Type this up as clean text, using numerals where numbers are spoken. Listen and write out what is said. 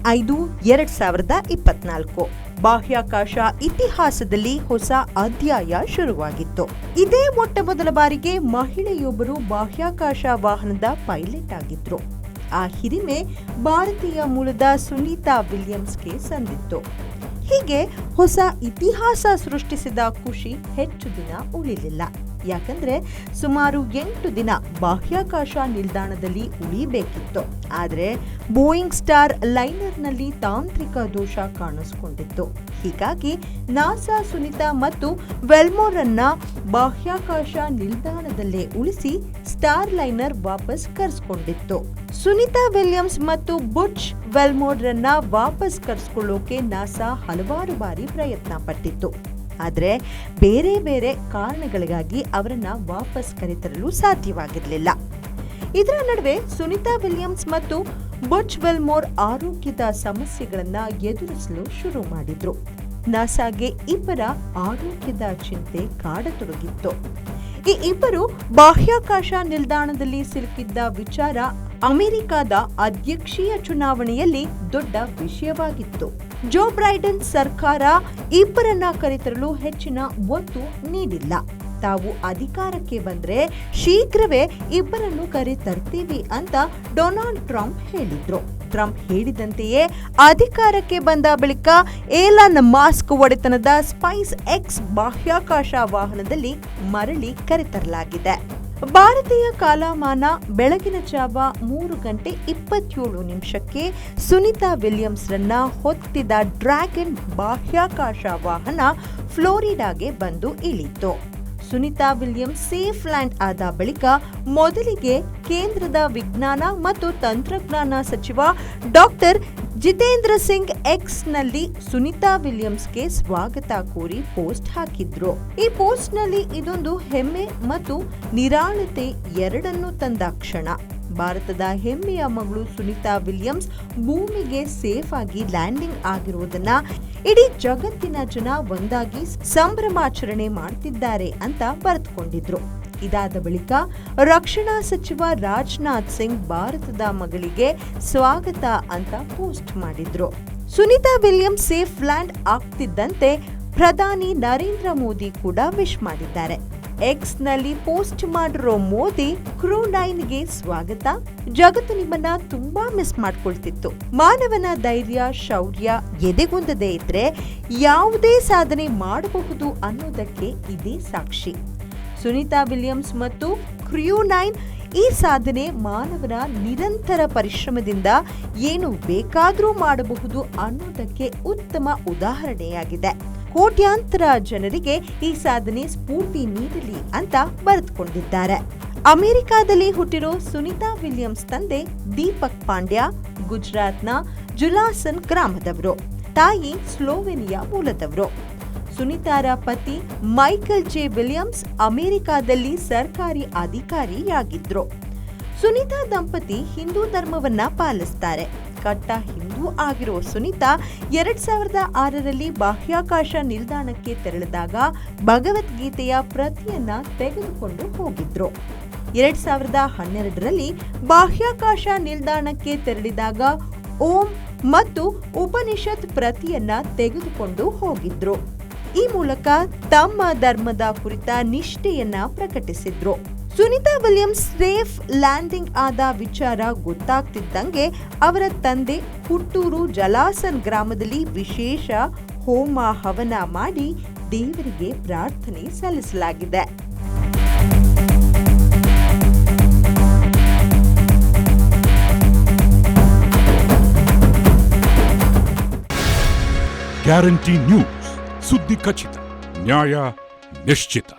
June 5, 2024 ಬಾಹ್ಯಾಕಾಶ ಇತಿಹಾಸದಲ್ಲಿ ಹೊಸ ಅಧ್ಯಾಯ ಶುರುವಾಗಿತ್ತು. ಇದೇ ಮೊಟ್ಟ ಮೊದಲ ಬಾರಿಗೆ ಮಹಿಳೆಯೊಬ್ಬರು ಬಾಹ್ಯಾಕಾಶ ವಾಹನದ ಪೈಲಟ್ ಆಗಿದ್ರು. ಆ ಹಿರಿಮೆ ಭಾರತೀಯ ಮೂಲದ ಸುನೀತಾ ವಿಲಿಯಮ್ಸ್ಗೆ ಸಂದಿತ್ತು. ಹೀಗೆ ಹೊಸ ಇತಿಹಾಸ ಸೃಷ್ಟಿಸಿದ ಖುಷಿ ಹೆಚ್ಚು ದಿನ ಉಳಿಲಿಲ್ಲ. ಯಾಕಂದ್ರೆ ಸುಮಾರು 8 ದಿನ ಬಾಹ್ಯಾಕಾಶ ನಿಲ್ದಾಣದಲ್ಲಿ ಉಳಿಬೇಕಿತ್ತು. ಆದರೆ ಬೋಯಿಂಗ್ ಸ್ಟಾರ್ ಲೈನರ್ನಲ್ಲಿ ತಾಂತ್ರಿಕ ದೋಷ ಕಾಣಿಸಿಕೊಂಡಿತ್ತು. ಹೀಗಾಗಿ ನಾಸಾ ಸುನೀತಾ ಮತ್ತು ವೆಲ್ಮೋರ್ ಅನ್ನ ಬಾಹ್ಯಾಕಾಶ ನಿಲ್ದಾಣದಲ್ಲೇ ಉಳಿಸಿ ಸ್ಟಾರ್ ಲೈನರ್ ವಾಪಸ್ ಕರೆಸಿಕೊಂಡಿತ್ತು. ಸುನೀತಾ ವಿಲಿಯಮ್ಸ್ ಮತ್ತು ಬುಚ್ ವೆಲ್ಮೋರ್ ರನ್ನ ವಾಪಸ್ ಕರೆಸಿಕೊಳ್ಳೋಕೆ ನಾಸಾ ಹಲವಾರು ಬಾರಿ ಪ್ರಯತ್ನ ಪಟ್ಟಿತ್ತು. ಆದರೆ ಬೇರೆ ಬೇರೆ ಕಾರಣಗಳಿಗಾಗಿ ಅವರನ್ನ ವಾಪಸ್ ಕರೆತರಲು ಸಾಧ್ಯವಾಗಿರಲಿಲ್ಲ. ಇದರ ನಡುವೆ ಸುನೀತಾ ವಿಲಿಯಮ್ಸ್ ಮತ್ತು ಬುಚ್ ವೆಲ್ಮೋರ್ ಆರೋಗ್ಯದ ಸಮಸ್ಯೆಗಳನ್ನ ಎದುರಿಸಲು ಶುರು ಮಾಡಿದ್ರು. ನಾಸಾಗೆ ಇಬ್ಬರ ಆರೋಗ್ಯದ ಚಿಂತೆ ಕಾಡತೊಡಗಿತ್ತು. ಈ ಇಬ್ಬರು ಬಾಹ್ಯಾಕಾಶ ನಿಲ್ದಾಣದಲ್ಲಿ ಸಿಲುಕಿದ್ದ ವಿಚಾರ ಅಮೆರಿಕದ ಅಧ್ಯಕ್ಷೀಯ ಚುನಾವಣೆಯಲ್ಲಿ ದೊಡ್ಡ ವಿಷಯವಾಗಿತ್ತು. ಜೋ ಬೈಡನ್ ಸರ್ಕಾರ ಇಬ್ಬರನ್ನ ಕರೆತರಲು ಹೆಚ್ಚಿನ ಒತ್ತು ನೀಡಿಲ್ಲ. ತಾವು ಅಧಿಕಾರಕ್ಕೆ ಬಂದ್ರೆ ಶೀಘ್ರವೇ ಇಬ್ಬರನ್ನು ಕರೆತರ್ತೀವಿ ಅಂತ ಡೊನಾಲ್ಡ್ ಟ್ರಂಪ್ ಹೇಳಿದ್ರು. ಟ್ರಂಪ್ ಹೇಳಿದಂತೆಯೇ ಅಧಿಕಾರಕ್ಕೆ ಬಂದ ಬಳಿಕ ಏಲನ್ ಮಸ್ಕ್ ಒಡೆತನದ ಸ್ಪೇಸ್ ಎಕ್ಸ್ ಬಾಹ್ಯಾಕಾಶ ವಾಹನದಲ್ಲಿ ಮರಳಿ ಕರೆತರಲಾಗಿದೆ. ಭಾರತೀಯ ಕಾಲಮಾನ ಬೆಳಗಿನ ಜಾವ 3:27 ಸುನೀತಾ ವಿಲಿಯಮ್ಸ್ ರನ್ನ ಹೊತ್ತಿದ ಡ್ರ್ಯಾಗನ್ ಬಾಹ್ಯಾಕಾಶ ವಾಹನ ಫ್ಲೋರಿಡಾಗೆ ಬಂದು ಇಳಿಯಿತು. ಸುನೀತಾ ವಿಲಿಯಮ್ಸ್ ಸೇಫ್ ಲ್ಯಾಂಡ್ ಆದ ಬಳಿಕ ಮೊದಲಿಗೆ ಕೇಂದ್ರದ ವಿಜ್ಞಾನ ಮತ್ತು ತಂತ್ರಜ್ಞಾನ ಸಚಿವ ಡಾಕ್ಟರ್ ಜಿತೇಂದ್ರ ಸಿಂಗ್ ಎಕ್ಸ್ ನಲ್ಲಿ ಸುನೀತಾ ವಿಲಿಯಮ್ಸ್ಗೆ ಸ್ವಾಗತ ಕೋರಿ ಪೋಸ್ಟ್ ಹಾಕಿದ್ರು. ಈ ಪೋಸ್ಟ್ ನಲ್ಲಿ ಇದೊಂದು ಹೆಮ್ಮೆ ಮತ್ತು ನಿರಾಳತೆ ಎರಡನ್ನೂ ತಂದ ಕ್ಷಣ. ಭಾರತದ ಹೆಮ್ಮೆಯ ಮಗಳು ಸುನೀತಾ ವಿಲಿಯಮ್ಸ್ ಭೂಮಿಗೆ ಸೇಫ್ ಆಗಿ ಲ್ಯಾಂಡಿಂಗ್ ಆಗಿರುವುದನ್ನ ಇಡೀ ಜಗತ್ತಿನ ಜನ ಒಂದಾಗಿ ಸಂಭ್ರಮಾಚರಣೆ ಮಾಡ್ತಿದ್ದಾರೆ ಅಂತ ಬರೆದುಕೊಂಡಿದ್ರು. ಇದಾದ ಬಳಿಕ ರಕ್ಷಣಾ ಸಚಿವ ರಾಜನಾಥ್ ಸಿಂಗ್ ಭಾರತದ ಮಗಳಿಗೆ ಸ್ವಾಗತ ಅಂತ ಪೋಸ್ಟ್ ಮಾಡಿದ್ರು. ಸುನೀತಾ ವಿಲಿಯಮ್ಸ್ ಸೇಫ್ ಲ್ಯಾಂಡ್ ಆಗ್ತಿದ್ದಂತೆ ಪ್ರಧಾನಿ ನರೇಂದ್ರ ಮೋದಿ ಕೂಡ ವಿಶ್ ಮಾಡಿದ್ದಾರೆ. ಎಕ್ಸ್ ನಲ್ಲಿ ಪೋಸ್ಟ್ ಮಾಡಿರೋ ಮೋದಿ, ಕ್ರೂ 9ಗೆ ಸ್ವಾಗತ. ಜಗತ್ತು ನಿಮ್ಮನ್ನ ತುಂಬಾ ಮಿಸ್ ಮಾಡ್ಕೊಳ್ತಿತ್ತು. ಮಾನವನ ಧೈರ್ಯ, ಶೌರ್ಯ ಎದೆಗುಂದದೇ ಇದ್ರೆ ಯಾವುದೇ ಸಾಧನೆ ಮಾಡಬಹುದು ಅನ್ನೋದಕ್ಕೆ ಇದೇ ಸಾಕ್ಷಿ. ಸುನೀತಾ ವಿಲಿಯಮ್ಸ್ ಮತ್ತು ಕ್ರೂ 9 ಈ ಸಾಧನೆ ಮಾನವನ ನಿರಂತರ ಪರಿಶ್ರಮದಿಂದ ಏನು ಬೇಕಾದರೂ ಮಾಡಬಹುದು ಅನ್ನೋದಕ್ಕೆ ಉತ್ತಮ ಉದಾಹರಣೆಯಾಗಿದೆ. ಕೋಟ್ಯಾಂತರ ಜನರಿಗೆ ಈ ಸಾಧನೆ ಸ್ಫೂರ್ತಿ ನೀಡಲಿ ಅಂತ ಬರೆದುಕೊಂಡಿದ್ದಾರೆ. ಅಮೆರಿಕಾದಲ್ಲಿ ಹುಟ್ಟಿರೋ ಸುನೀತಾ ವಿಲಿಯಮ್ಸ್ ತಂದೆ ದೀಪಕ್ ಪಾಂಡ್ಯ ಗುಜರಾತ್ನ ಜುಲಾಸನ್ ಗ್ರಾಮದವರು, ತಾಯಿ ಸ್ಲೋವೆನಿಯಾ ಮೂಲದವರು. ಸುನೀತಾರ ಪತಿ ಮೈಕಲ್ ಜೆ ವಿಲಿಯಮ್ಸ್ ಅಮೆರಿಕಾದಲ್ಲಿ ಸರ್ಕಾರಿ ಅಧಿಕಾರಿಯಾಗಿದ್ರು. ಸುನೀತಾ ದಂಪತಿ ಹಿಂದೂ ಧರ್ಮವನ್ನ ಪಾಲಿಸ್ತಾರೆ. ಕಟ್ಟ ಹಿಂದೂ ಆಗಿರೋ ಸುನೀತಾ 2006ರಲ್ಲಿ ಬಾಹ್ಯಾಕಾಶ ನಿಲ್ದಾಣಕ್ಕೆ ತೆರಳಿದಾಗ ಭಗವದ್ಗೀತೆಯ ಪ್ರತಿಯನ್ನ ತೆಗೆದುಕೊಂಡು ಹೋಗಿದ್ರು. 2012ರಲ್ಲಿ ಬಾಹ್ಯಾಕಾಶ ನಿಲ್ದಾಣಕ್ಕೆ ತೆರಳಿದಾಗ ಓಂ ಮತ್ತು ಉಪನಿಷತ್ ಪ್ರತಿಯನ್ನ ತೆಗೆದುಕೊಂಡು ಹೋಗಿದ್ರು. ಈ ಮೂಲಕ ತಮ್ಮ ಧರ್ಮದ ಕುರಿತ ನಿಷ್ಠೆಯನ್ನ ಪ್ರಕಟಿಸಿದ್ರು. ಸುನೀತಾ ವಿಲಿಯಮ್ಸ್ ಸೇಫ್ ಲ್ಯಾಂಡಿಂಗ್ ಆದ ವಿಚಾರ ಗೊತ್ತಾಗ್ತಿದ್ದಂಗೆ ಅವರ ತಂದೆ ಹುಟ್ಟೂರು ಜಲಾಸನ್ ಗ್ರಾಮದಲ್ಲಿ ವಿಶೇಷ ಹೋಮ ಹವನ ಮಾಡಿ ದೇವರಿಗೆ ಪ್ರಾರ್ಥನೆ ಸಲ್ಲಿಸಲಾಗಿದೆ. ಗ್ಯಾರಂಟಿ ನ್ಯೂಸ್, ಸುದ್ದಿ ಖಚಿತ, ನ್ಯಾಯ ನಿಶ್ಚಿತ.